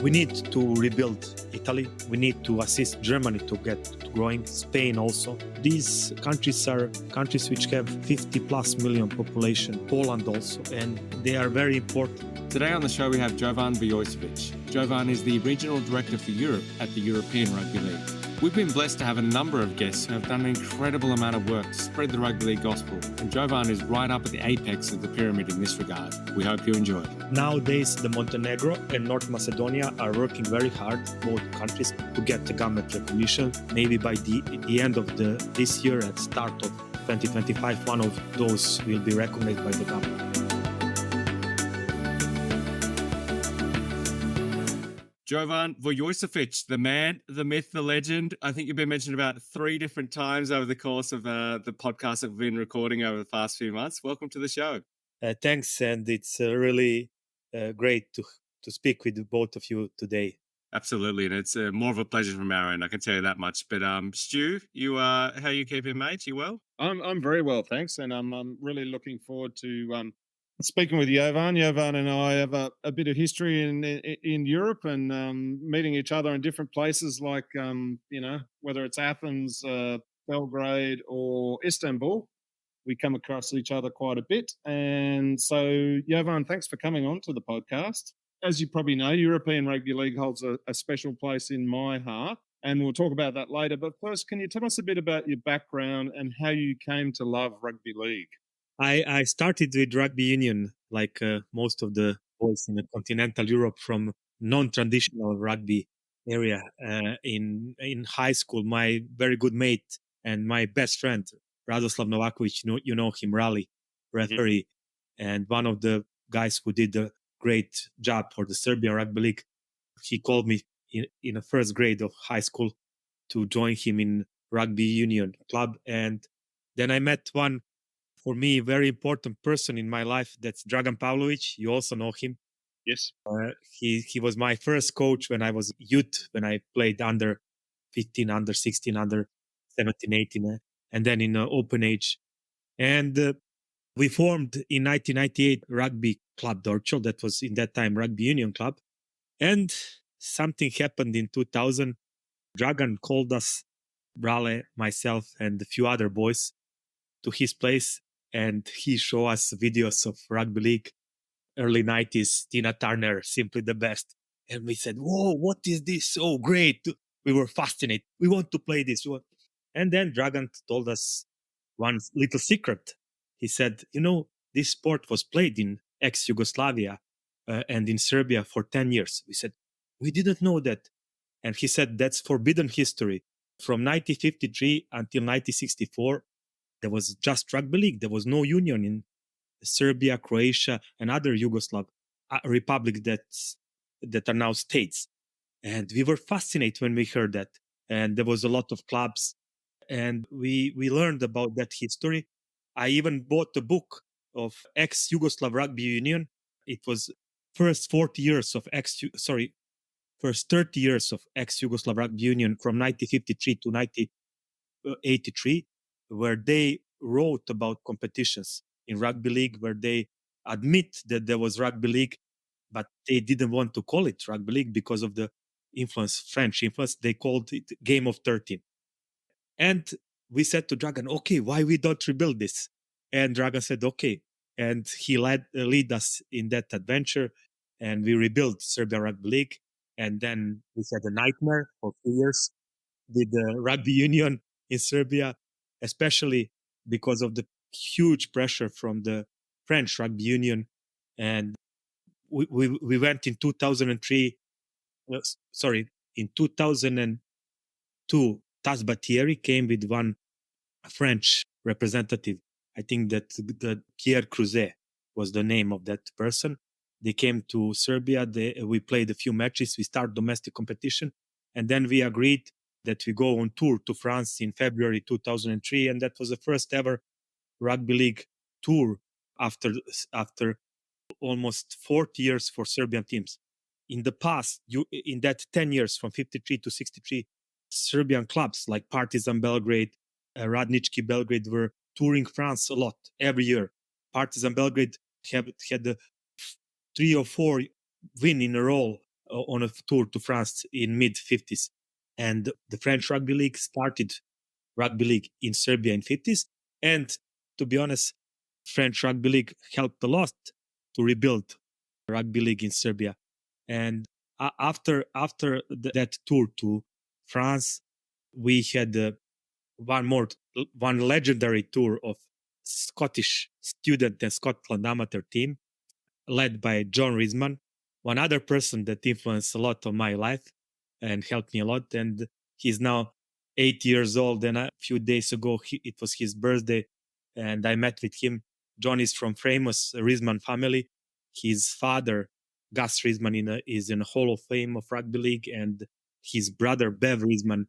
We need to rebuild Italy. We need to assist Germany to get growing, Spain also. These countries are countries which have 50 plus million population, Poland also, and they are very important. Today on the show we have Jovan Vujosevic. Jovan is the Regional Director for Europe at the European Rugby League. We've been blessed to have a number of guests who have done an incredible amount of work to spread the rugby league gospel, and Jovan is right up at the apex of the pyramid in this regard. We hope you enjoy. Nowadays, the Montenegro and North Macedonia are working very hard, both countries, to get the government recognition. Maybe by the end of this year, at start of 2025, one of those will be recognized by the government. Jovan Vujosevic, the man, the myth, the legend. I think you've been mentioned about 3 different times over the course of the podcast that we've been recording over the past few months. Welcome to the show. Thanks, and it's really great to speak with both of you today. Absolutely, and it's more of a pleasure from our end, I can tell you that much. But Stu, you how are you keeping, mate? You well? I'm very well, thanks, and I'm really looking forward to speaking with Jovan. Jovan and I have a bit of history in Europe and meeting each other in different places, like whether it's Athens, Belgrade, or Istanbul. We come across each other quite a bit, and so Jovan, thanks for coming on to the podcast. As you probably know, European Rugby League holds a special place in my heart, and we'll talk about that later. But first, can you tell us a bit about your background and how you came to love rugby league? I started with rugby union, like most of the boys in the continental Europe, from non-traditional rugby area. In high school, my very good mate and my best friend, Radoslav Novakovic, you know him, rally referee, and one of the guys who did a great job for the Serbian Rugby League. He called me in the first grade of high school to join him in rugby union club, and then I met one, for me, very important person in my life. That's Dragan Pavlovic. You also know him. Yes. He was my first coach when I was youth, when I played under 15, under 16, under 17, 18, and then in open age. And we formed in 1998 Rugby Club Dorchel. That was in that time Rugby Union Club. And something happened in 2000. Dragan called us, Brale, myself, and a few other boys, to his place, and he showed us videos of rugby league, early 90s, Tina Turner, simply the best. And we said, whoa, what is this? So great. We were fascinated. We want to play this. And then Dragan told us one little secret. He said, this sport was played in ex-Yugoslavia and in Serbia for 10 years. We said, we didn't know that. And he said, that's forbidden history. From 1953 until 1964, there was just rugby league. There was no union in Serbia, Croatia, and other Yugoslav republics that are now states. And we were fascinated when we heard that. And there was a lot of clubs. And we learned about that history. I even bought a book of ex-Yugoslav Rugby Union. It was first 30 years of ex-Yugoslav Rugby Union from 1953 to 1983. Where they wrote about competitions in rugby league, where they admit that there was rugby league, but they didn't want to call it rugby league because of the French influence. They called it Game of 13. And we said to Dragan, okay, why we don't rebuild this? And Dragan said, okay. And he led us in that adventure, and we rebuilt Serbian Rugby League. And then we had a nightmare for 3 years with the rugby union in Serbia, especially because of the huge pressure from the French rugby union. And we went in 2003, in 2002, Tas Batieri came with one French representative. I think that Pierre Cruzet was the name of that person. They came to Serbia. We played a few matches. We started domestic competition. And then we agreed that we go on tour to France in February 2003, and that was the first ever rugby league tour after almost 40 years for Serbian teams. In the past, in that 10 years, from 53 to 63, Serbian clubs like Partizan Belgrade, Radnički Belgrade were touring France a lot every year. Partizan Belgrade had 3 or 4 win in a row on a tour to France in mid 50s. And the French Rugby League started rugby league in Serbia in 50s. And to be honest, French Rugby League helped a lot to rebuild rugby league in Serbia. And after that tour to France, we had one legendary tour of Scottish student and Scotland amateur team led by John Risman, one other person that influenced a lot of my life and helped me a lot. And he's now 8 years old. And a few days ago, it was his birthday, and I met with him. John is from famous Risman family. His father, Gus Risman, is in the Hall of Fame of Rugby League, and his brother, Bev Risman,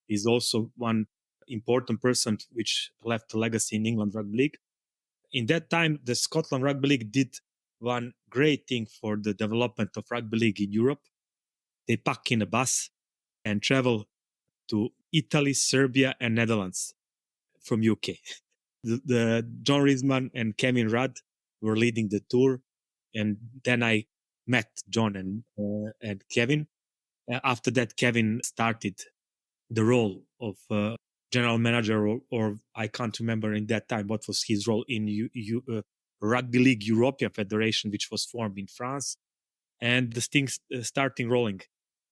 is also one important person which left a legacy in England Rugby League. In that time, the Scotland Rugby League did one great thing for the development of rugby league in Europe. They pack in a bus and travel to Italy, Serbia, and Netherlands from UK. The John Risman and Kevin Rudd were leading the tour, and then I met John and Kevin. After that, Kevin started the role of general manager, or I can't remember in that time what was his role in Rugby League European Federation, which was formed in France, and the things starting rolling.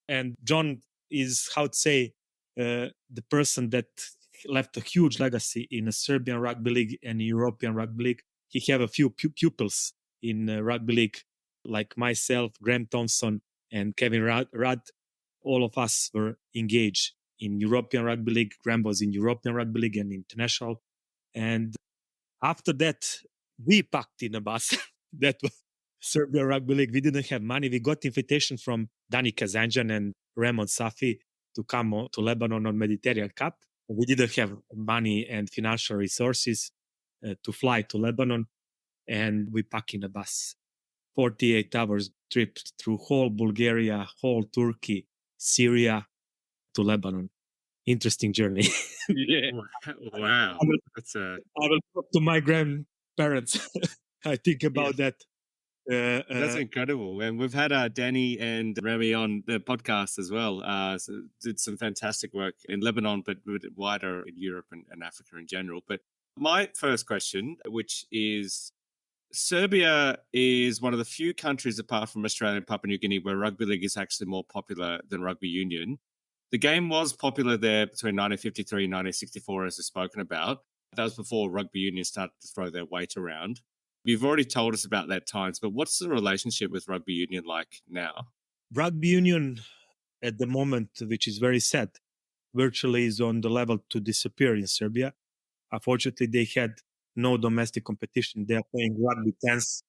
And John is, how to say, the person that left a huge legacy in a Serbian Rugby League and European Rugby League. He have a few pupils in Rugby League, like myself, Graham Thompson, and Kevin Rudd. All of us were engaged in European Rugby League. Graham was in European Rugby League and international. And after that, we packed in a bus. That was Serbian Rugby League. We didn't have money. We got invitation from Dani Kazanjan and Raymond Safi to come to Lebanon on Mediterranean Cup. We didn't have money and financial resources to fly to Lebanon, and we packed in a bus. 48 hours trip through whole Bulgaria, whole Turkey, Syria to Lebanon. Interesting journey. Yeah. Wow. I will talk to my grandparents. I think about that. That's incredible. And we've had Danny and Remy on the podcast as well. So did some fantastic work in Lebanon, but wider in Europe and Africa in general. But my first question, which is, Serbia is one of the few countries apart from Australia and Papua New Guinea where rugby league is actually more popular than rugby union. The game was popular there between 1953 and 1964, as we've spoken about. That was before rugby union started to throw their weight around. You've already told us about that times, but what's the relationship with rugby union like now? Rugby union at the moment, which is very sad, virtually is on the level to disappear in Serbia. Unfortunately, they had no domestic competition. They are playing rugby 10s,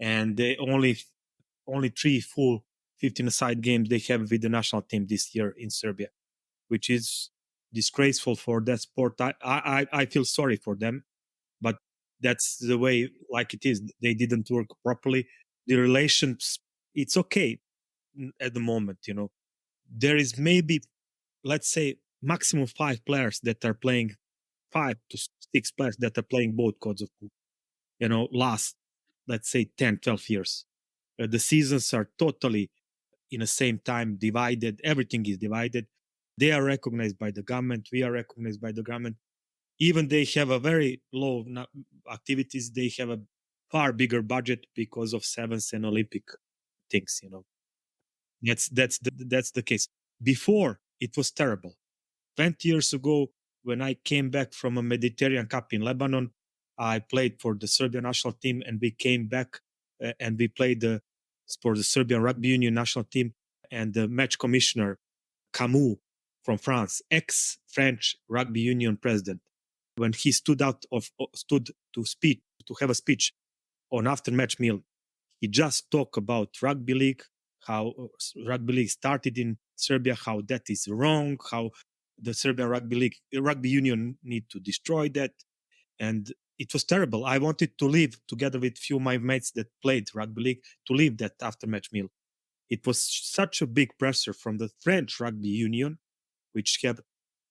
and they only 3 full 15-a-side games they have with the national team this year in Serbia, which is disgraceful for that sport. I feel sorry for them, but that's the way like it is. They didn't work properly. The relations, it's okay at the moment, There is maybe, let's say, maximum 5 players that are playing, 5 to 6 players that are playing both codes of last, let's say, 10, 12 years. The seasons are totally in the same time divided. Everything is divided. They are recognized by the government. We are recognized by the government. Even they have a very low activities. They have a far bigger budget because of sevens and Olympic things. That's the case. Before it was terrible. 20 years ago, when I came back from a Mediterranean Cup in Lebanon, I played for the Serbian national team, and we came back and we played for the Serbian Rugby Union national team, and the match commissioner Camus from France, ex-French Rugby Union president, when he stood to have a speech on after match meal, he just talked about rugby league, how rugby league started in Serbia, how that is wrong, how the Serbian rugby union need to destroy that. And it was terrible. I wanted to leave together with few of my mates that played rugby league to leave that after match meal. It was such a big pressure from the French rugby union, which had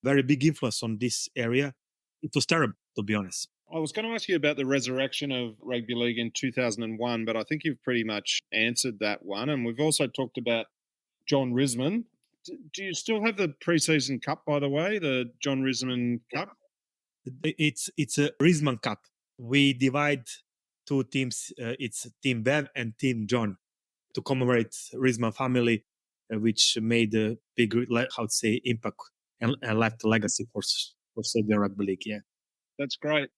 very big influence on this area. It was terrible, to be honest. I was going to ask you about the resurrection of rugby league in 2001, but I think you've pretty much answered that one. And we've also talked about John Risman. Do you still have the preseason cup, by the way, the John Risman Cup? It's a Risman Cup. We divide two teams. It's Team Bev and Team John to commemorate Risman family, which made a big, how to say, impact and left a legacy for Serbian Rugby League. Yeah. That's great.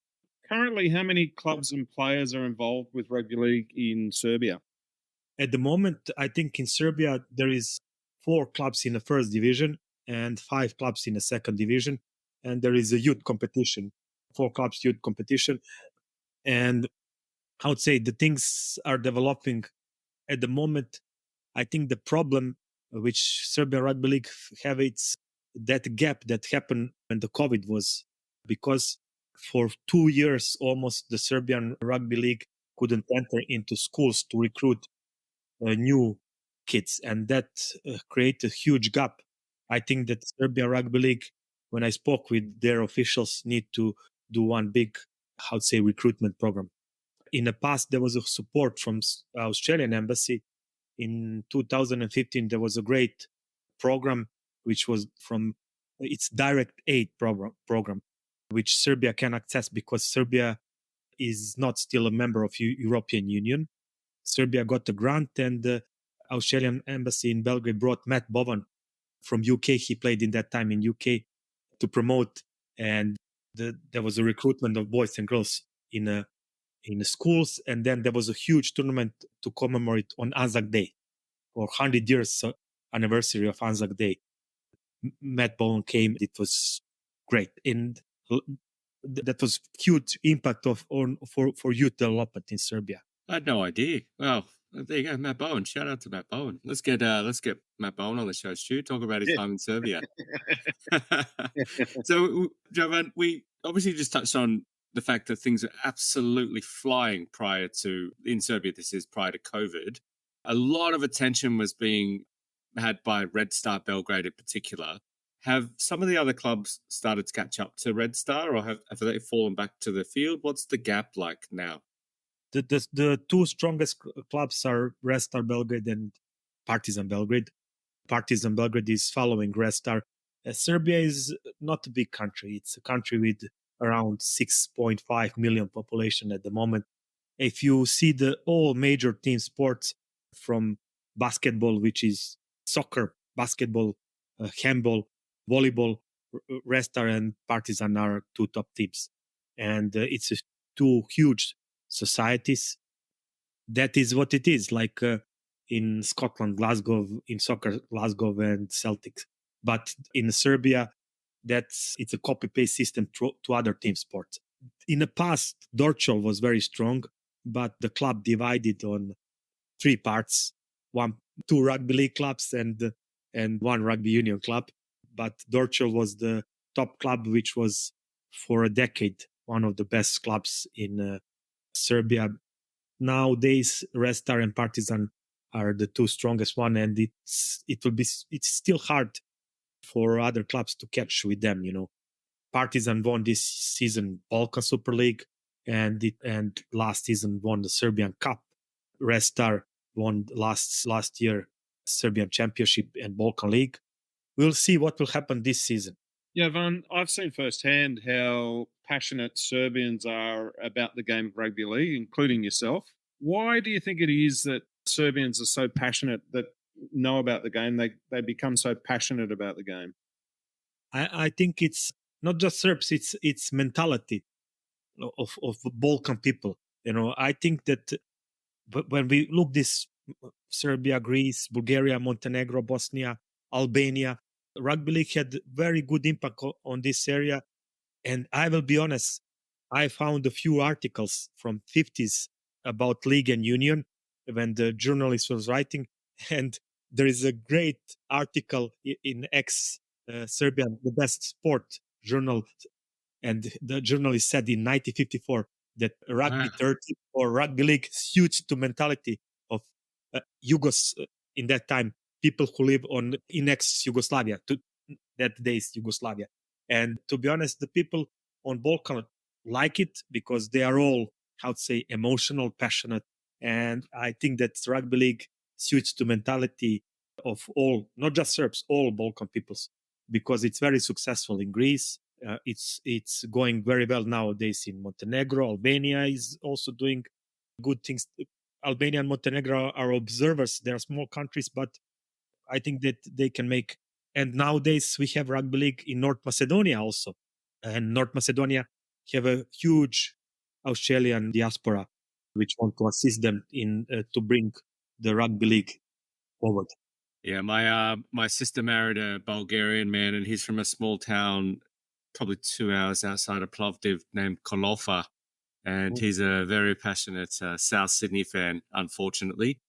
Currently, how many clubs and players are involved with rugby league in Serbia? At the moment, I think in Serbia there is 4 clubs in the first division and 5 clubs in the second division, and there is a youth competition, 4 clubs youth competition, and I would say the things are developing at the moment. I think the problem which Serbian Rugby League have, it's that gap that happened when the COVID was, because for 2 years almost the Serbian Rugby League couldn't enter into schools to recruit new kids, and that created a huge gap. I think that Serbian Rugby League, when I spoke with their officials, need to do one big, how to say, recruitment program. In the past, there was a support from Australian embassy. In 2015, there was a great program which was from its direct aid program, which Serbia can access because Serbia is not still a member of European Union. Serbia got a grant, and the Australian embassy in Belgrade brought Matt Bowen from UK. He played in that time in UK to promote, and there was a recruitment of boys and girls in the schools, and then there was a huge tournament to commemorate on Anzac Day, or 100 years anniversary of Anzac Day. Matt Bowen came. It was great, and that was huge impact for youth development in Serbia. I had no idea. Well, there you go, Matt Bowen. Shout out to Matt Bowen. Let's get Matt Bowen on the show, Stu. Talk about his time in Serbia. So, Jovan, we obviously just touched on the fact that things are absolutely flying in Serbia. This is prior to COVID. A lot of attention was being had by Red Star Belgrade in particular. Have some of the other clubs started to catch up to Red Star, or have they fallen back to the field? What's the gap like now? The 2 strongest clubs are Red Star Belgrade and Partizan Belgrade. Partizan Belgrade is following Red Star. Serbia is not a big country. It's a country with around 6.5 million population at the moment. If you see all major team sports, from basketball, which is soccer, basketball, handball, volleyball, Red Star and Partizan are 2 top teams. And it's 2 huge societies. That is what it is, like in Scotland, Glasgow, in soccer, Glasgow and Celtic. But in Serbia, it's a copy-paste system to other team sports. In the past, Dorchol was very strong, but the club divided on 3 parts: 2 rugby league clubs and 1 rugby union club. But Dorchol was the top club, which was for a decade one of the best clubs in Serbia. Nowadays, Red Star and Partizan are the 2 strongest one, and it's still hard for other clubs to catch with them. Partizan won this season Balkan Super League, and last season won the Serbian Cup. Red Star won last year Serbian Championship and Balkan League. We'll see what will happen this season. Yeah, Van, I've seen firsthand how passionate Serbians are about the game of rugby league, including yourself. Why do you think it is that Serbians are so passionate, that know about the game, they become so passionate about the game? I think it's not just Serbs, it's mentality of Balkan people. I think that when we look this Serbia, Greece, Bulgaria, Montenegro, Bosnia, Albania, rugby league had very good impact on this area. And I will be honest, I found a few articles from 50s about league and union when the journalist was writing. And there is a great article in Serbia, the best sport journal. And the journalist said in 1954 that rugby 30 or rugby league suits to mentality of Yugos in that time, people who live in ex-Yugoslavia, to that days Yugoslavia. And to be honest, the people on Balkan like it because they are all, how to say, emotional, passionate. And I think that rugby league suits the mentality of all, not just Serbs, all Balkan peoples, because it's very successful in Greece. It's going very well nowadays in Montenegro. Albania is also doing good things. Albania and Montenegro are observers. They are small countries, but I think that they can make. And nowadays we have rugby league in North Macedonia also, and North Macedonia have a huge Australian diaspora, which want to assist them in to bring the rugby league forward. Yeah, my sister married a Bulgarian man, and he's from a small town, probably 2 hours outside of Plovdiv, named Kolofa, and he's a very passionate South Sydney fan. Unfortunately,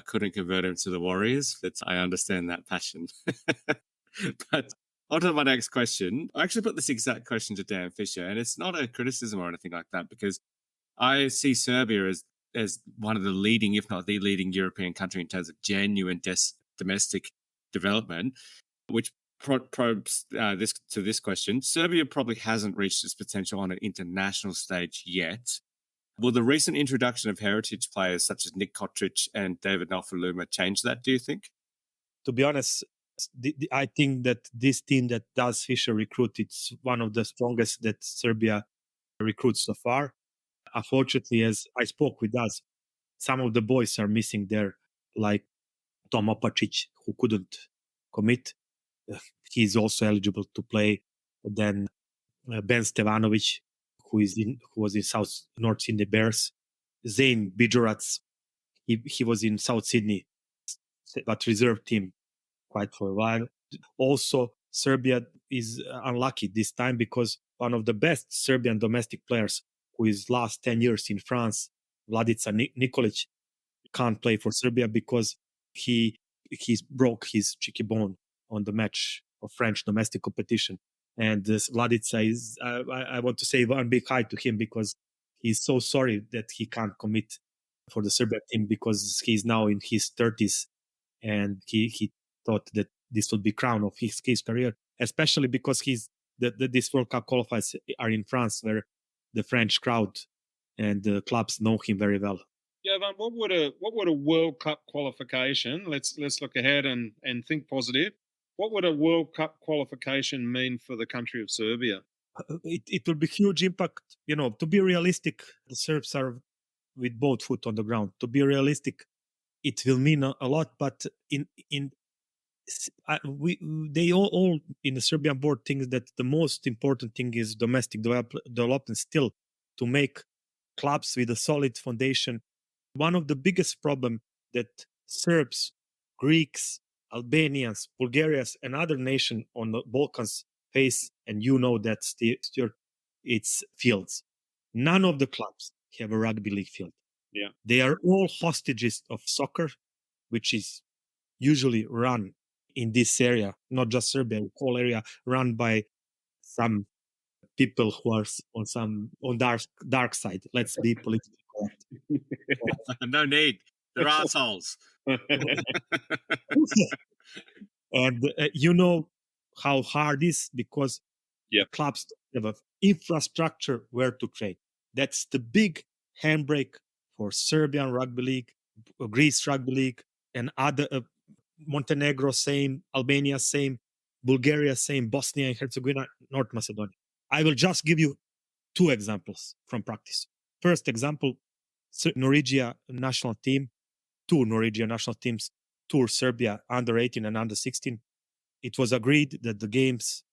couldn't convert him to the Warriors, but I understand that passion. But on to my next question. I actually put this exact question to Dan Fisher, and it's not a criticism or anything like that, because I see Serbia as one of the leading, if not the leading, European country in terms of genuine domestic development, which probes this question. Serbia probably hasn't reached its potential on an international stage yet. Will the recent introduction of heritage players such as Nick Kotric and David Nofaluma change that, do you think? To be honest, I think that this team that does Fisher recruit, it's one of the strongest that Serbia recruits so far. Unfortunately, as I spoke with us, some of the boys are missing there, like Tom Opacic, who couldn't commit. He's also eligible to play. Then Ben Stevanovic, who was in North Sydney Bears. Zane Bijorac, he was in South Sydney, but reserve team quite for a while. Also, Serbia is unlucky this time because one of the best Serbian domestic players, who is last 10 years in France, Vladica Nikolic, can't play for Serbia because he broke his cheeky bone on the match of French domestic competition. And this Vladica is, I want to say one big hi to him because he's so sorry that he can't commit for the Serbia team because he's now in his 30s and he thought that this would be crown of his career, especially because this World Cup qualifiers are in France, where the French crowd and the clubs know him very well. Jovan, what would a World Cup qualification? Let's look ahead and think positive. What would a World Cup qualification mean for the country of Serbia? It will be huge impact. To be realistic, the Serbs are with both foot on the ground. To be realistic, it will mean a lot. But they all in the Serbian board think that the most important thing is domestic development still, to make clubs with a solid foundation. One of the biggest problem that Serbs, Greeks, Albanians, Bulgarians, and other nations on the Balkans face, and that, Stuart, it's fields. None of the clubs have a rugby league field. Yeah, they are all hostages of soccer, which is usually run in this area, not just Serbia, whole area run by some people who are on dark side. Let's be politically correct. No need. They're assholes. And how hard it is because clubs have an infrastructure where to train. That's the big handbrake for Serbian rugby league, Greece rugby league, and other Montenegro same, Albania same, Bulgaria same, Bosnia and Herzegovina, North Macedonia. I will just give you two examples from practice. First example, Norwegia national team, two Norwegian national teams tour Serbia under 18 and under 16. It was agreed that the games,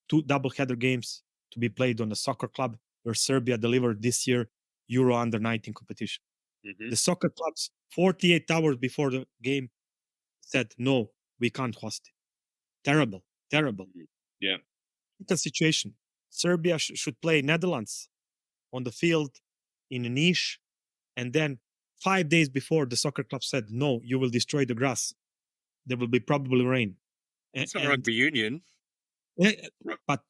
two double-header games, to be played on the soccer club where Serbia delivered this year Euro under 19 competition. Mm-hmm. The soccer clubs, 48 hours before the game, said, no, we can't host it. Terrible. Yeah. The situation. Serbia should play Netherlands on the field in a niche. And then 5 days before, the soccer club said, no, you will destroy the grass. There will be probably rain. It's not rugby union. But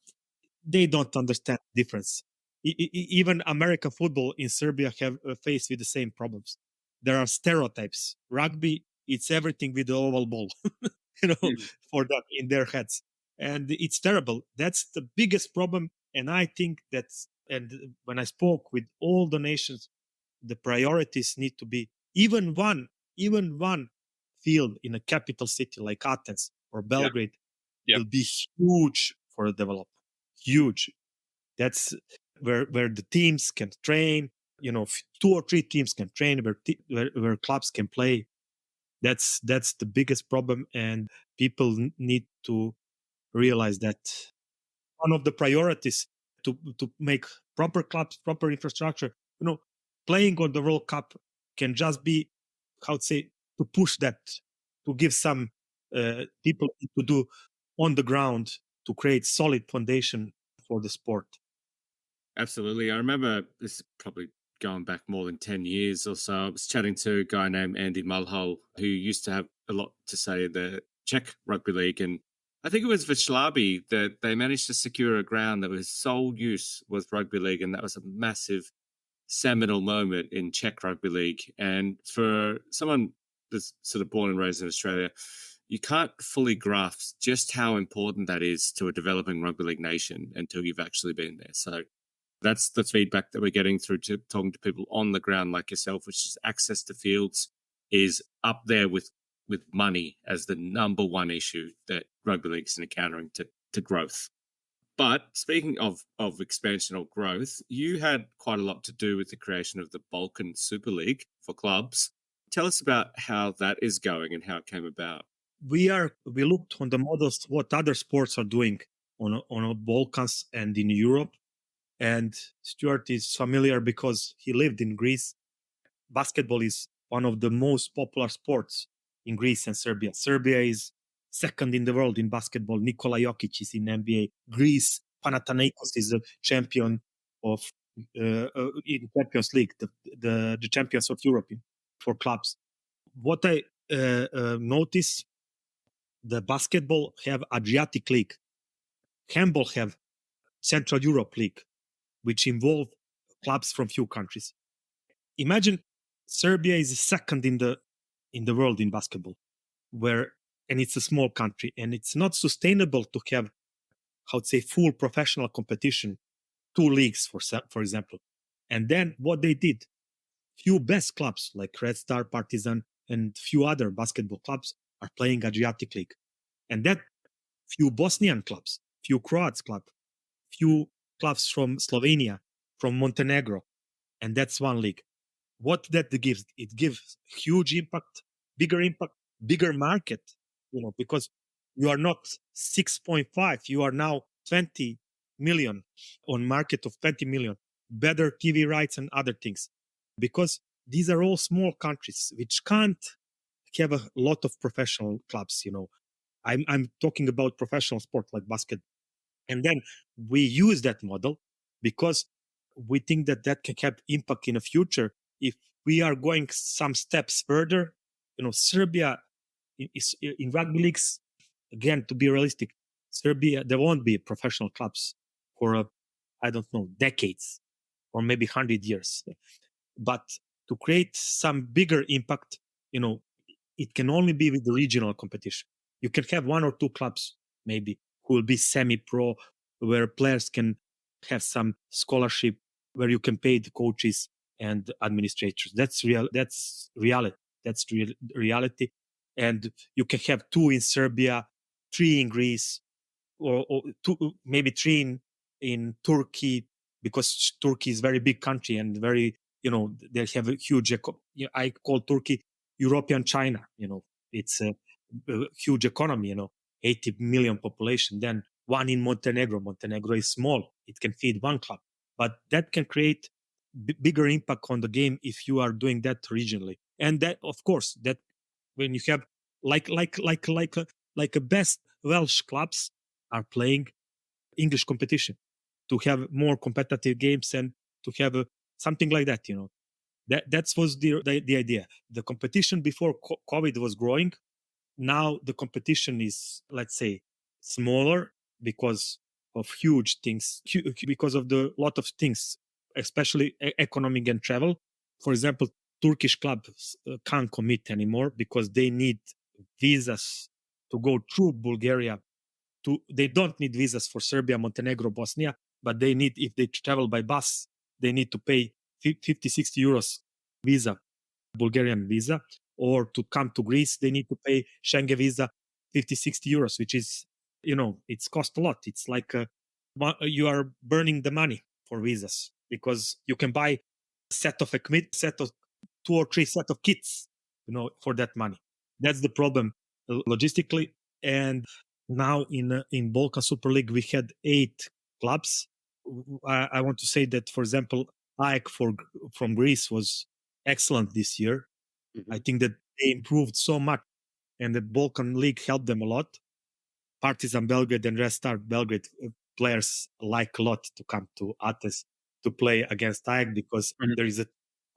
they don't understand the difference. Even American football in Serbia have faced with the same problems. There are stereotypes. Rugby, it's everything with the oval ball, for that in their heads. And it's terrible. That's the biggest problem. And I think that And when I spoke with all the nations, the priorities need to be even one field in a capital city like Athens or Yeah. Belgrade Yep. will be huge for the development. Huge. That's where the teams can train. Two or three teams can train, where clubs can play. That's the biggest problem, and people need to realize that one of the priorities to make proper clubs, proper infrastructure. Playing on the World Cup can just be, how to say, to push that, to give some people to do on the ground to create solid foundation for the sport. Absolutely. I remember this is probably going back more than 10 years or so. I was chatting to a guy named Andy Mulhall who used to have a lot to say in the Czech Rugby League. And I think it was Vyšlárby that they managed to secure a ground that was sole use with rugby league. And that was a massive seminal moment in Czech Rugby League. And for someone that's sort of born and raised in Australia, you can't fully grasp just how important that is to a developing rugby league nation until you've actually been there. So that's the feedback that we're getting through to talking to people on the ground like yourself, which is access to fields is up there with money as the number one issue that rugby league is encountering to growth. But speaking of expansion or growth, you had quite a lot to do with the creation of the Balkan Super League for clubs. Tell us about how that is going and how it came about. We looked on the models what other sports are doing on Balkans and in Europe. And Stuart is familiar because he lived in Greece. Basketball is one of the most popular sports in Greece and Serbia. Serbia is second in the world in basketball. Nikola Jokic is in NBA. Greece, Panathinaikos is a champion of in Champions League, the champions of Europe for clubs. What I noticed, the basketball have Adriatic League, handball have Central Europe League, which involve clubs from few countries. Imagine Serbia is second in the world in basketball, and it's a small country, and it's not sustainable to have, how to say, full professional competition, two leagues for example. And then what they did, few best clubs like Red Star, Partizan, and few other basketball clubs are playing Adriatic League, and that few Bosnian clubs, few Croats clubs, few clubs from Slovenia, from Montenegro, and that's one league. What that gives? It gives huge impact, bigger market, because you are not 6.5, you are now 20 million on market of 20 million, better TV rights and other things. Because these are all small countries which can't have a lot of professional clubs. I'm talking about professional sport like basketball. And then we use that model because we think that can have impact in the future. If we are going some steps further, Serbia is in rugby leagues, again, to be realistic, Serbia, there won't be professional clubs for, I don't know, decades or maybe 100 years. But to create some bigger impact, it can only be with the regional competition. You can have one or two clubs, maybe, who will be semi-pro, where players can have some scholarship, where you can pay the coaches and administrators. That's reality. That's reality. And you can have two in Serbia, three in Greece, or two, maybe three in Turkey, because Turkey is very big country and very, they have a huge, I call Turkey European China. It's a huge economy, 80 million population. Then one in Montenegro. Montenegro is small. It can feed one club, but that can create bigger impact on the game if you are doing that regionally. And that, of course, that when you have like a best Welsh clubs are playing English competition to have more competitive games and to have something like that. That was the idea. The competition before COVID was growing. Now the competition is, let's say, smaller because of huge things, because of the lot of things, especially economic and travel. For example, Turkish clubs can't commit anymore because they need visas to go through Bulgaria. They don't need visas for Serbia, Montenegro, Bosnia, but they need, if they travel by bus, they need to pay 50, 60 euros visa, Bulgarian visa, or to come to Greece, they need to pay Schengen visa 50, 60 euros, which is, it's cost a lot. It's like you are burning the money for visas because you can buy set of two or three set of kits, for that money. That's the problem logistically. And now in Balkan Super League, we had 8 clubs. I want to say that, for example, AEK from Greece was excellent this year. I think that they improved so much, and the Balkan League helped them a lot. Partizan Belgrade and Red Star Belgrade players like a lot to come to Athens to play against AEK because there is a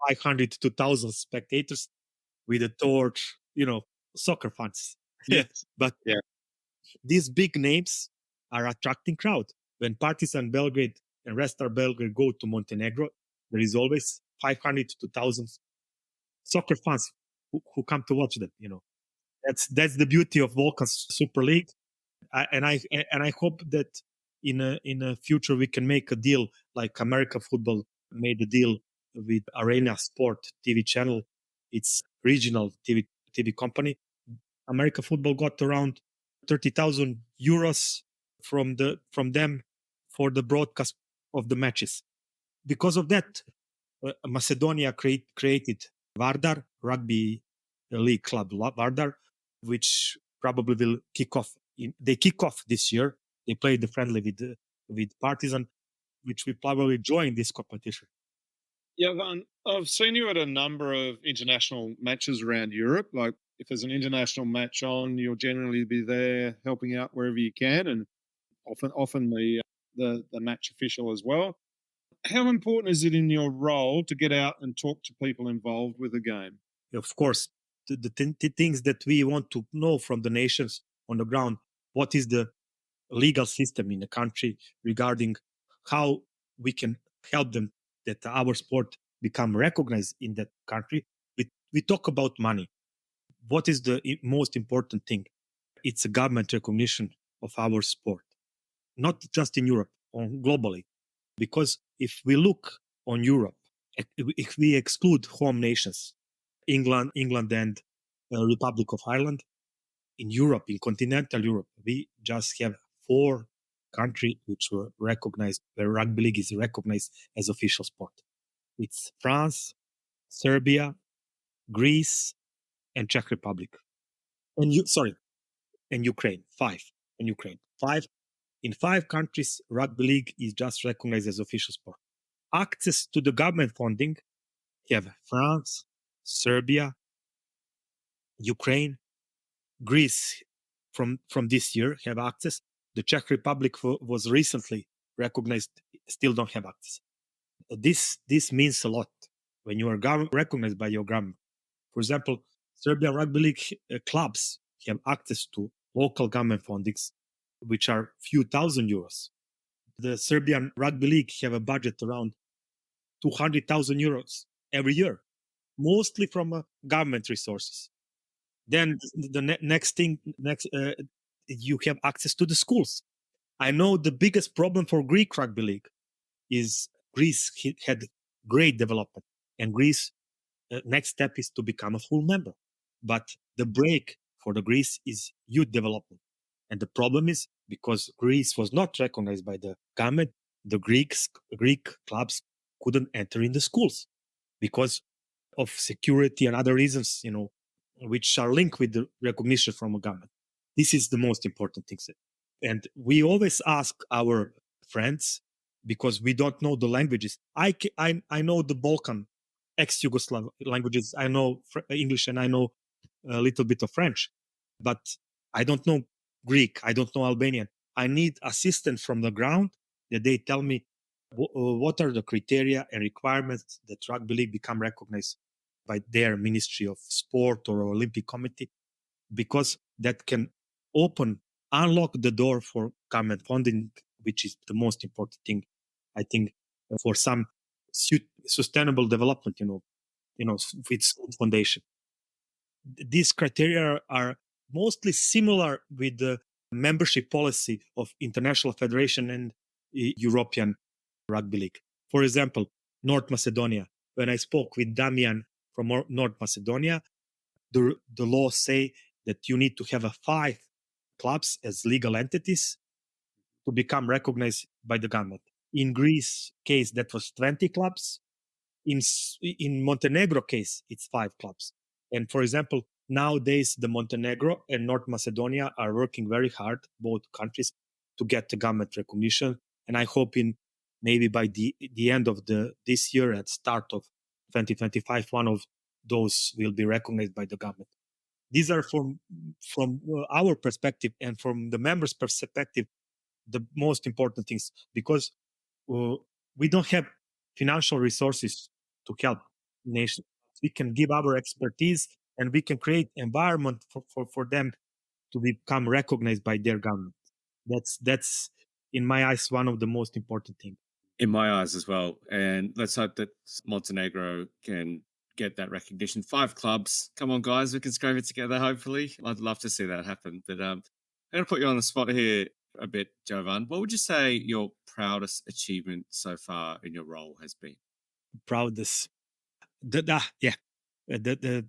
500 to 2,000 spectators with a torch, soccer fans. Yes. But Yeah. these big names are attracting crowd. When Partizan Belgrade and Red Star Belgrade go to Montenegro, there is always 500 to 2,000 soccer fans who come to watch them. That's the beauty of Balkan Super League. And I hope that in a future we can make a deal like American football made a deal with Arena Sport TV channel. It's regional TV company. American football got around 30,000 euros from them for the broadcast of the matches. Because of that, Macedonia created Vardar Rugby League Club Vardar, which probably will kick off. They kick off this year. They play the friendly with Partizan, which will probably join this competition. Jovan, I've seen you at a number of international matches around Europe. Like, if there's an international match on, you'll generally be there helping out wherever you can, and often the match official as well. How important is it in your role to get out and talk to people involved with the game? Of course, the things that we want to know from the nations on the ground, what is the legal system in the country regarding how we can help them that our sport become recognized in that country. We talk about money. What is the most important thing? It's a government recognition of our sport, not just in Europe, globally. Because if we look on Europe, if we exclude home nations, England and Republic of Ireland, in Europe, in continental Europe, we just have 4 countries which were recognized, where rugby league is recognized as official sport. It's France, Serbia, Greece, and Czech Republic. And Ukraine. 5. And Ukraine. 5. In 5 countries, rugby league is just recognized as official sport. Access to the government funding have France, Serbia, Ukraine, Greece from this year have access. The Czech Republic was recently recognized, still don't have access. This means a lot when you are recognized by your government. For example, Serbian Rugby League clubs have access to local government fundings, which are few thousand euros. The Serbian Rugby League have a budget around 200,000 euros every year, mostly from government resources. Then the next thing, you have access to the schools. I know the biggest problem for Greek rugby league is Greece had great development, and Greece next step is to become a full member. But the break for the Greece is youth development, and the problem is because Greece was not recognized by the government, the Greek clubs couldn't enter in the schools because of security and other reasons, which are linked with the recognition from a government. This is the most important thing. And we always ask our friends, because we don't know the languages. I know the Balkan, ex-Yugoslav languages. I know English and I know a little bit of French, but I don't know Greek. I don't know Albanian. I need assistance from the ground that they tell me what are the criteria and requirements that rugby league become recognized by their Ministry of Sport or Olympic Committee, because that can unlock the door for government funding, which is the most important thing, I think, for some sustainable development, with foundation. These criteria are mostly similar with the membership policy of international federation and European Rugby League. For example, North Macedonia. When I spoke with Damian from North Macedonia, the laws say that you need to have 5 clubs as legal entities to become recognized by the government. In Greece case, that was 20 clubs. In Montenegro case, it's 5 clubs. And for example, nowadays the Montenegro and North Macedonia are working very hard, both countries, to get the government recognition. And I hope in maybe by the end of this year, at start of 2025, one of those will be recognized by the government. These are from our perspective and from the members' perspective the most important things, because uh, we don't have financial resources to help nations. We can give our expertise and we can create environment for them to become recognized by their government. That's in my eyes one of the most important things. In my eyes as well. And let's hope that Montenegro can get that recognition. 5 clubs. Come on, guys, we can scrape it together, hopefully. I'd love to see that happen. But I'm going to put you on the spot here a bit, Jovan. What would you say your proudest achievement so far in your role has been? Proudest. Yeah.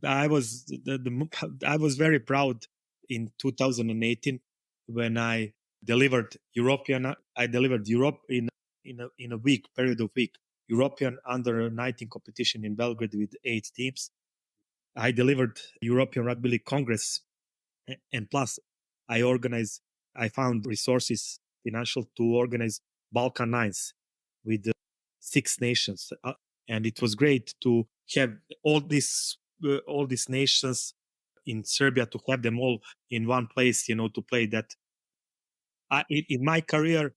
I was very proud in 2018 when I delivered Europe in a week period of week European under 19 competition in Belgrade with 8 teams. I delivered European Rugby League Congress, and plus I found resources financial to organize Balkan Nines with 6 nations, and it was great to have all these nations in Serbia, to have them all in one place, to play that. In my career,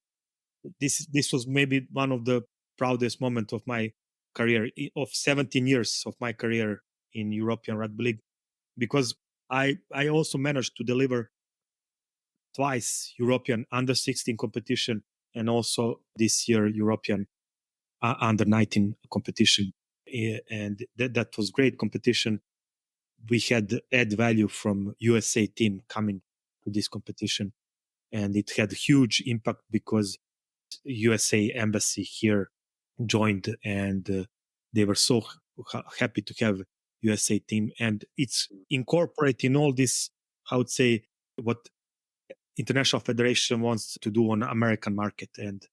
this was maybe one of the proudest moments of my career, of 17 years of my career in European Rugby League, because I also managed to deliver twice European under 16 competition and also this year European under 19 competition. And that was great competition. We had add value from USA team coming to this competition, and it had huge impact because USA embassy here joined, and they were so happy to have USA team, and it's incorporating all this, I would say, what international federation wants to do on American market and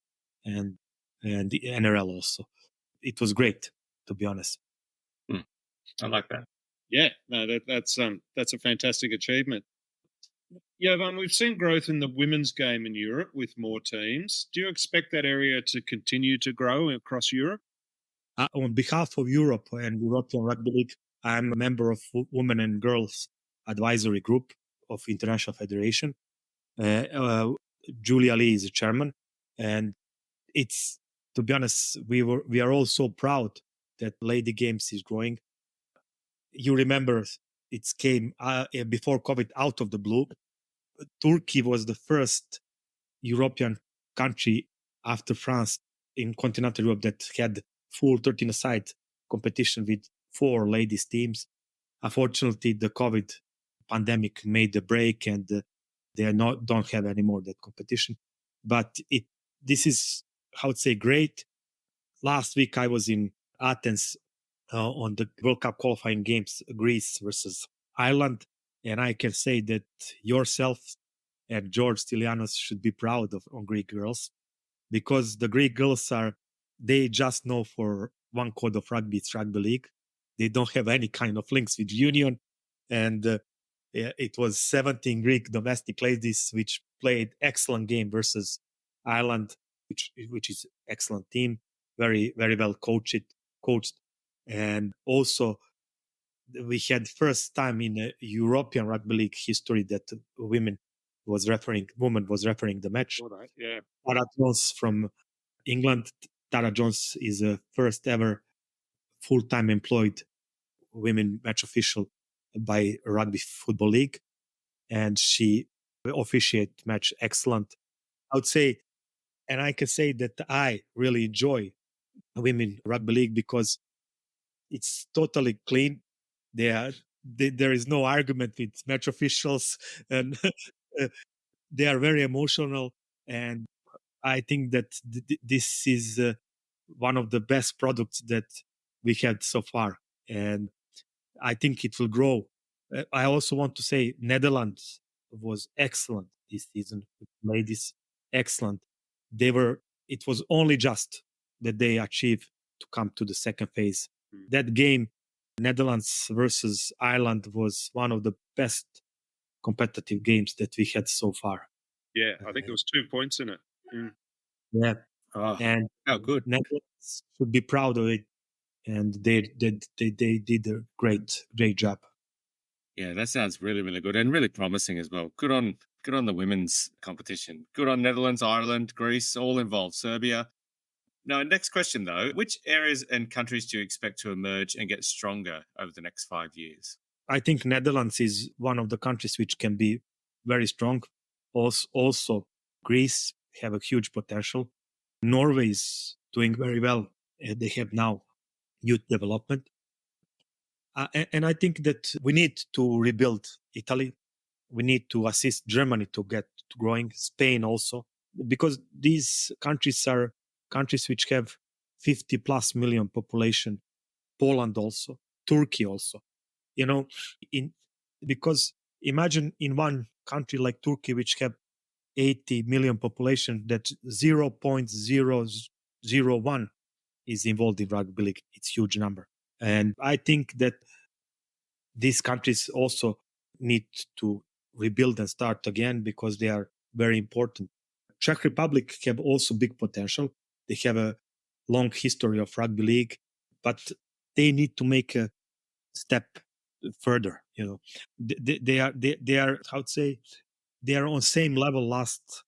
the NRL also. It was great, to be honest. I like that. Yeah, no, that's a fantastic achievement. Jovan, we've seen growth in the women's game in Europe with more teams. Do you expect that area to continue to grow across Europe? On behalf of Europe and European Rugby League, I'm a member of Women and Girls Advisory Group of International Federation. Julia Lee is the chairman, and it's, to be honest, we are all so proud that Lady Games is growing. You remember it came before COVID out of the blue. Turkey was the first European country after France in continental Europe that had full 13-a-side competition with 4 ladies teams. Unfortunately, the COVID pandemic made the break, and they don't have anymore that competition. But this is, I would say, great. Last week I was in Athens on the World Cup qualifying games, Greece versus Ireland, and I can say that yourself and George Stylianos should be proud on Greek girls, because the Greek girls they just know for one code of rugby, it's rugby league. They don't have any kind of links with union, and it was 17 Greek domestic ladies which played excellent game versus Ireland, which is excellent team, very very well coached, and also we had first time in a European Rugby League history that woman was refereeing the match. Right, yeah. Tara Jones from England. Tara Jones is a first ever full-time employed women match official by Rugby Football League, and she officiate match excellent. I would say, and I can say that I really enjoy women rugby league because it's totally clean. There is no argument with match officials, and they are very emotional. And I think that this is one of the best products that we had so far, and I think it will grow. I also want to say Netherlands was excellent this season. Ladies, excellent. They were. It was only just that they achieved to come to the second phase. That game, Netherlands versus Ireland, was one of the best competitive games that we had so far. Yeah, I think there was 2 points in it. Yeah, Oh, and how good. Netherlands should be proud of it, and they did a great job. Yeah, that sounds really, really good and really promising as well. Good on the women's competition. Good on Netherlands, Ireland, Greece, all involved, Serbia. Now, next question though, which areas and countries do you expect to emerge and get stronger over the next 5 years? I think Netherlands is one of the countries which can be very strong. Also, Greece have a huge potential. Norway is doing very well. They have now youth development. And I think that we need to rebuild Italy. We need to assist Germany to get to growing, Spain also, because these countries are countries which have 50 plus million population, Poland also, Turkey also. You know, in because imagine in one country like Turkey, which have 80 million population, that 0.001 is involved in rugby league. It's huge number. And I think that these countries also need to rebuild and start again because they are very important. Czech Republic have also big potential. They have a long history of rugby league, but they need to make a step further. They are how to say, they are on same level last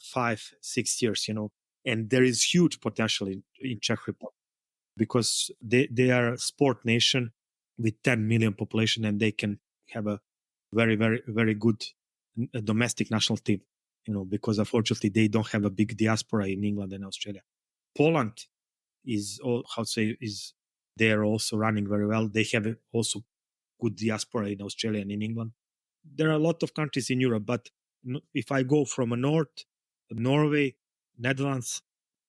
5 6 years. And there is huge potential in Czech Republic because they are a sport nation with 10 million population, and they can have a very very very good domestic national team. Because unfortunately they don't have a big diaspora in England and Australia. Poland is how to say is they are also running very well. They have also good diaspora in Australia and in England. There are a lot of countries in Europe, but if I go from a north, Norway, Netherlands,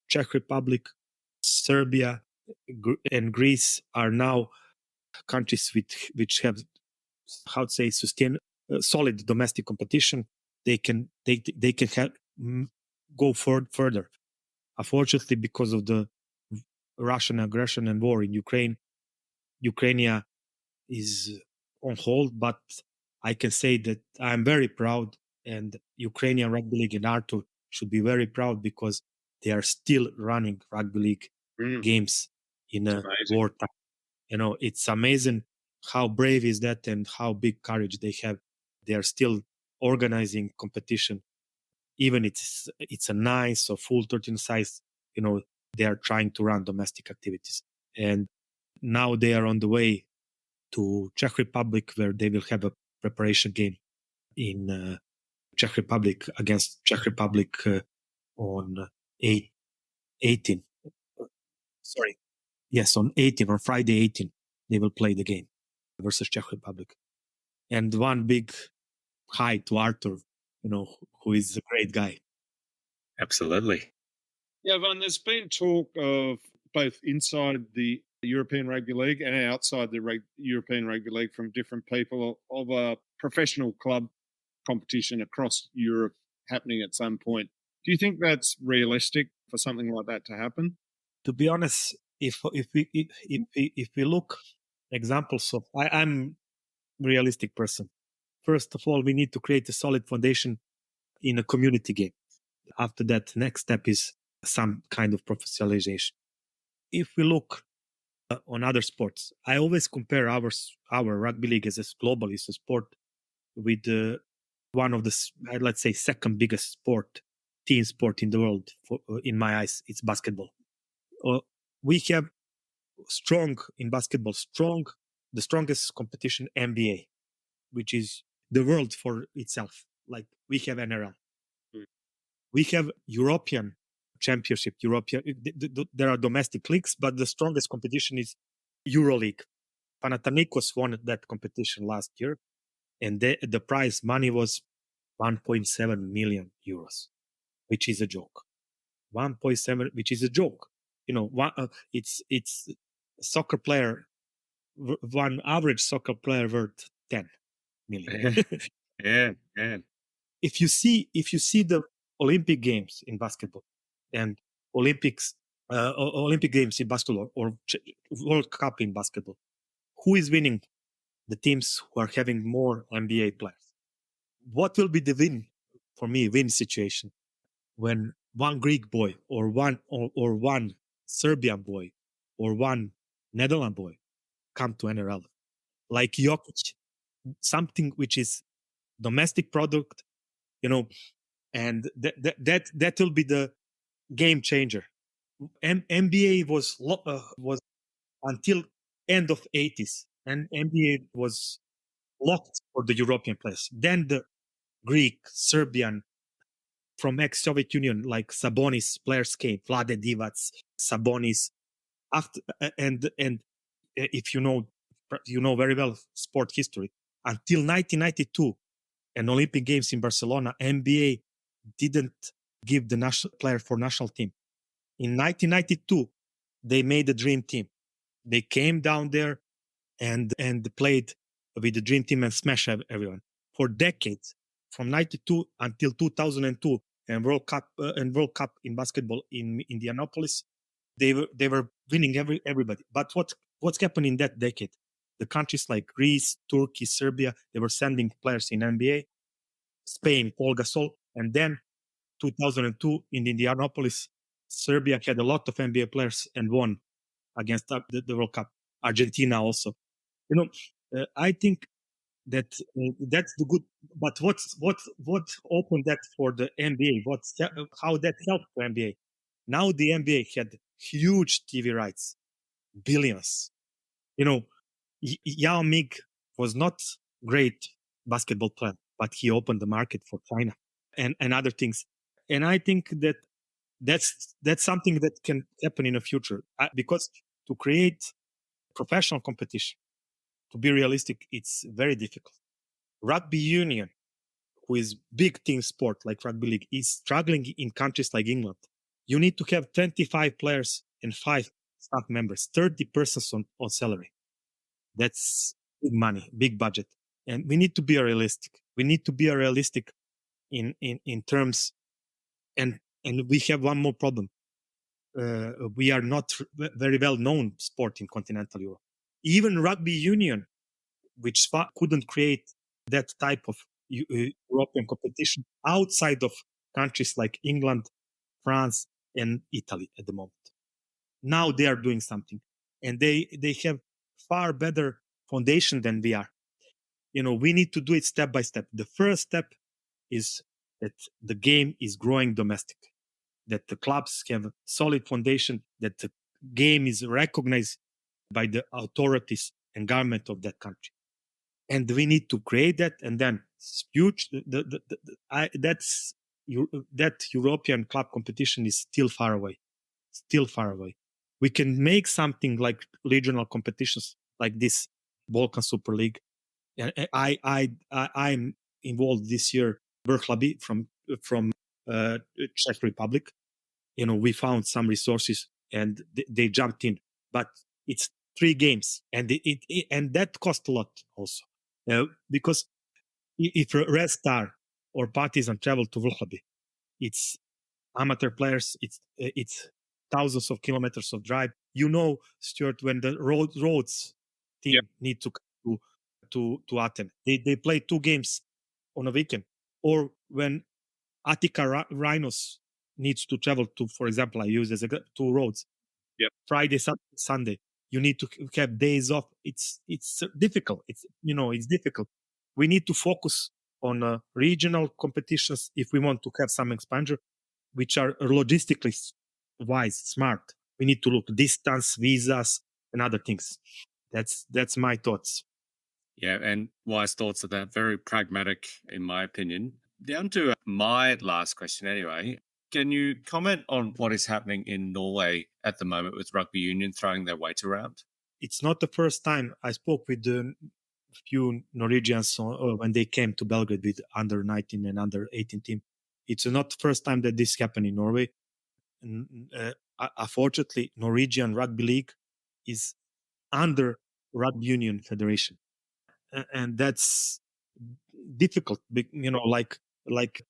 Czech Republic, Serbia, and Greece are now countries which have how to say sustain solid domestic competition. They can have, go further. Unfortunately, because of the Russian aggression and war in Ukraine is on hold. But I can say that I'm very proud, and Ukrainian Rugby League and Artur should be very proud because they are still running rugby league games in a wartime. It's amazing how brave is that and how big courage they have. They are still organizing competition, even it's a nice or full 13 size. They are trying to run domestic activities, and now they are on the way to Czech Republic, where they will have a preparation game in Czech Republic against Czech Republic on 18. Sorry, yes, on 18, on Friday 18, they will play the game versus Czech Republic. And one big hi to Artur, who is a great guy. Absolutely. Yeah, Van, there's been talk of both inside the European Rugby League and outside the European Rugby League from different people of a professional club competition across Europe happening at some point. Do you think that's realistic for something like that to happen? To be honest, if we look examples of, I'm a realistic person. First of all, we need to create a solid foundation in a community game. After that, next step is some kind of professionalization. If we look on other sports, I always compare our rugby league as a global is a sport with one of the, let's say, second biggest team sport in the world. In my eyes, it's basketball. We have strong in basketball, the strongest competition, NBA, which is the world for itself. Like we have NRL. We have European Championship. There are domestic leagues, but the strongest competition is EuroLeague. Panathinaikos won that competition last year, and the prize money was 1.7 million euros, which is a joke. 1.7, which is a joke. It's a soccer player, one average soccer player worth 10 million. Yeah, yeah. If you see the Olympic Games in basketball and Olympic Games in basketball or World Cup in basketball, who is winning? The teams who are having more NBA players. What will be the win situation when one Greek boy or one Serbian boy or one Netherlands boy come to NRL, like Jokic, something which is domestic product, and that will be the game changer. NBA was until end of 80s, and NBA was locked for the European players. Then the Greek, Serbian, from ex-Soviet Union, like Sabonis players came, Vlade Divac, Sabonis. After and if you know very well sport history. Until 1992, and Olympic Games in Barcelona, NBA didn't give the national player for national team. In 1992, they made a dream team. They came down there and played with the dream team and smashed everyone for decades, from 92 until 2002, and World Cup in basketball in Indianapolis. They were winning everybody. But what's happened in that decade? The countries like Greece, Turkey, Serbia, they were sending players in NBA. Spain, Paul Gasol, and then 2002 in Indianapolis, Serbia had a lot of NBA players and won against the World Cup. Argentina also. I think that that's the good. But what opened that for the NBA? How that helped the NBA? Now the NBA had huge TV rights, billions. Yao Ming was not great basketball player, but he opened the market for China and other things. And I think that's something that can happen in the future, because to create professional competition, to be realistic, it's very difficult. Rugby union, who is big team sport like rugby league, is struggling in countries like England. You need to have 25 players and 5 staff members, 30 persons on salary. That's big money, big budget. And we need to be realistic. We need to be realistic in terms, and we have one more problem. We are not very well known sport in continental Europe. Even rugby union, which couldn't create that type of European competition outside of countries like England, France, and Italy at the moment. Now they are doing something, and they have far better foundation than we are. We need to do it step by step. The first step is that the game is growing domestic, that the clubs have a solid foundation, that the game is recognized by the authorities and government of that country. And we need to create that, and then huge. That European club competition is still far away. Still far away. We can make something like regional competitions like this Balkan Super League. And I'm involved this year. Vrhlabi from Czech Republic. We found some resources and they jumped in, but it's 3 games, and and that cost a lot also, because if Red Star or Partizan travel to Vrhlabi, it's amateur players, it's thousands of kilometers of drive. Stuart, when the roads team need to come to Athens, they play 2 games on a weekend. Or when Attica Rhinos needs to travel to, for example, I use as 2 roads. Friday, Saturday, Sunday. You need to have days off. It's difficult. It's difficult. We need to focus on regional competitions if we want to have some exposure, which are logistically wise, smart. We need to look distance, visas, and other things. That's my thoughts. Yeah, and wise thoughts of that. Very pragmatic, in my opinion. Down to my last question anyway. Can you comment on what is happening in Norway at the moment with rugby union throwing their weight around? It's not the first time. I spoke with a few Norwegians when they came to Belgrade with under 19 and under 18 team. It's not the first time that this happened in Norway. unfortunately, Norwegian Rugby League is under Rugby Union Federation, and that's difficult. Like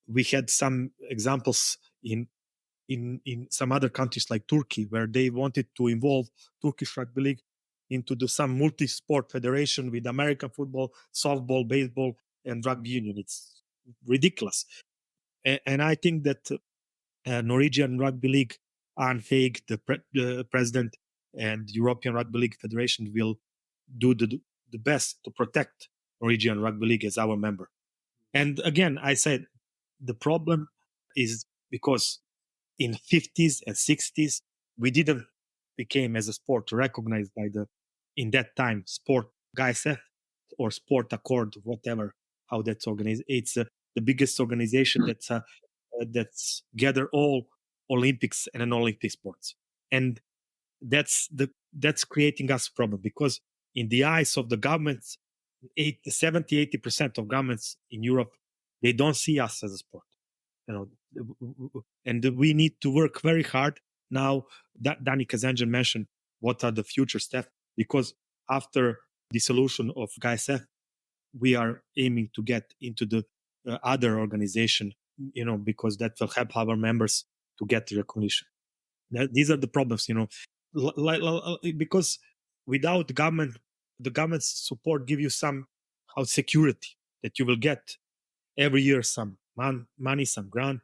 we had some examples in some other countries like Turkey, where they wanted to involve Turkish Rugby League into some multi-sport federation with American football, softball, baseball, and rugby union. It's ridiculous. And I think that Norwegian Rugby League, Arne Haig, the president, and European Rugby League Federation will do the best to protect Norwegian Rugby League as our member. And again, I said the problem is because in 50s and 60s, we didn't became as a sport recognized by in that time, sport GSF or sport accord, whatever, how that's organized. It's the biggest organization that's gather all Olympics and non-Olympic sports. And that's creating us a problem, because in the eyes of the governments, 70-80% of governments in Europe, they don't see us as a sport. And we need to work very hard now. Danica Zenjan mentioned what are the future steps, because after dissolution of GSF, we are aiming to get into the other organization, because that will help our members to get the recognition. These are the problems, because without the government's support give you some security that you will get every year some money, some grant.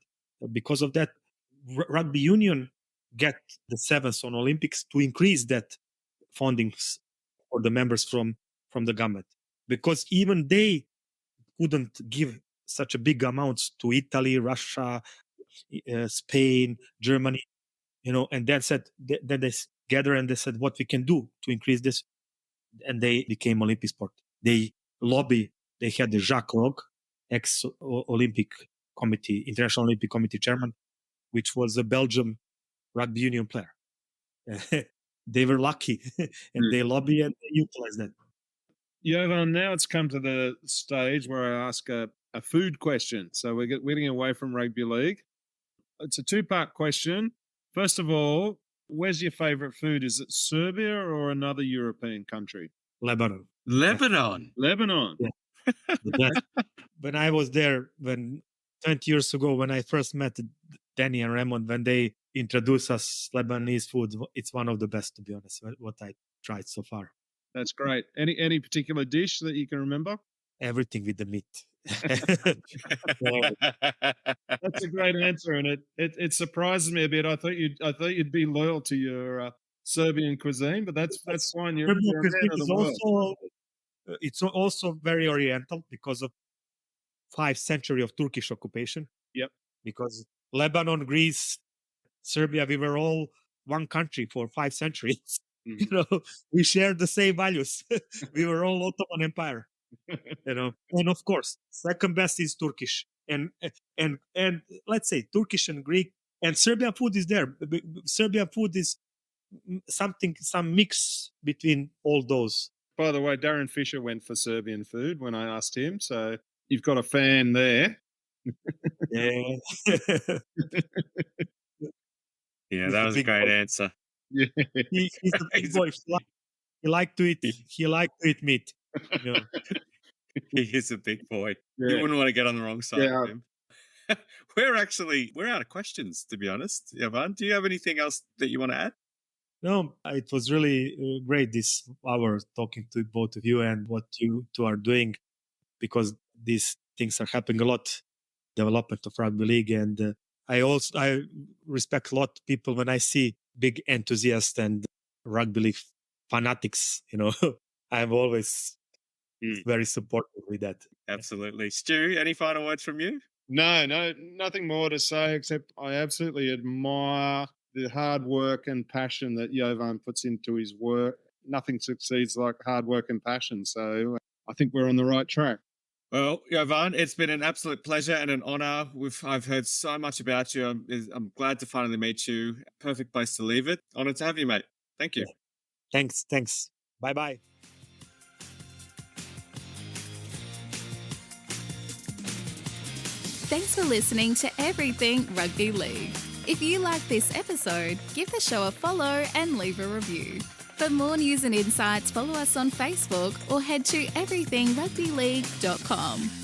Because of that, rugby union get the sevens on Olympics to increase that fundings for the members from the government, because even they couldn't give such a big amounts to Italy, Russia, Spain, Germany, and then they gather and they said what we can do to increase this, and they became Olympic sport. They had the Jacques Rogge, ex-Olympic Committee, International Olympic Committee chairman, which was a Belgian rugby union player. They were lucky, and they lobby and they utilize that. Jovan, now it's come to the stage where I ask a food question. So we're getting away from rugby league. It's a two-part question. First of all, where's your favorite food? Is it Serbia or another European country? Lebanon. Lebanon. Yeah. The best. When I was there, 20 years ago, when I first met Danny and Raymond, when they introduced us Lebanese food, it's one of the best, to be honest, what I tried so far. That's great. Any particular dish that you can remember? Everything with the meat. That's a great answer, and it surprises me a bit. I thought you'd be loyal to your Serbian cuisine, but that's fine. You're a man of the world. It's also very oriental because of 5 centuries of Turkish occupation. Yep. Because Lebanon, Greece, Serbia, we were all one country for 5 centuries. Mm-hmm. We shared the same values. We were all Ottoman Empire. And of course, second best is Turkish, and let's say Turkish and Greek, and Serbian food is there. Serbian food is some mix between all those. By the way, Darren Fisher went for Serbian food when I asked him, so you've got a fan there. Yeah. Yeah, that was a great answer. Yeah. He's a big boy. He liked to eat meat. He is a big boy. Yeah. You wouldn't want to get on the wrong side of him. We're out of questions, to be honest. Jovan, do you have anything else that you want to add? No, it was really great this hour talking to both of you and what you two are doing, because these things are happening a lot, development of rugby league. And I respect a lot people when I see big enthusiasts and rugby league fanatics. I'm always very supportive with that. Absolutely. Stu, any final words from you? No, nothing more to say, except I absolutely admire the hard work and passion that Jovan puts into his work. Nothing succeeds like hard work and passion. So I think we're on the right track. Well, Jovan, it's been an absolute pleasure and an honor. I've heard so much about you. I'm glad to finally meet you. Perfect place to leave it. Honored to have you, mate. Thank you. Yeah. Thanks. Bye-bye. Thanks for listening to Everything Rugby League. If you like this episode, give the show a follow and leave a review. For more news and insights, follow us on Facebook or head to everythingrugbyleague.com.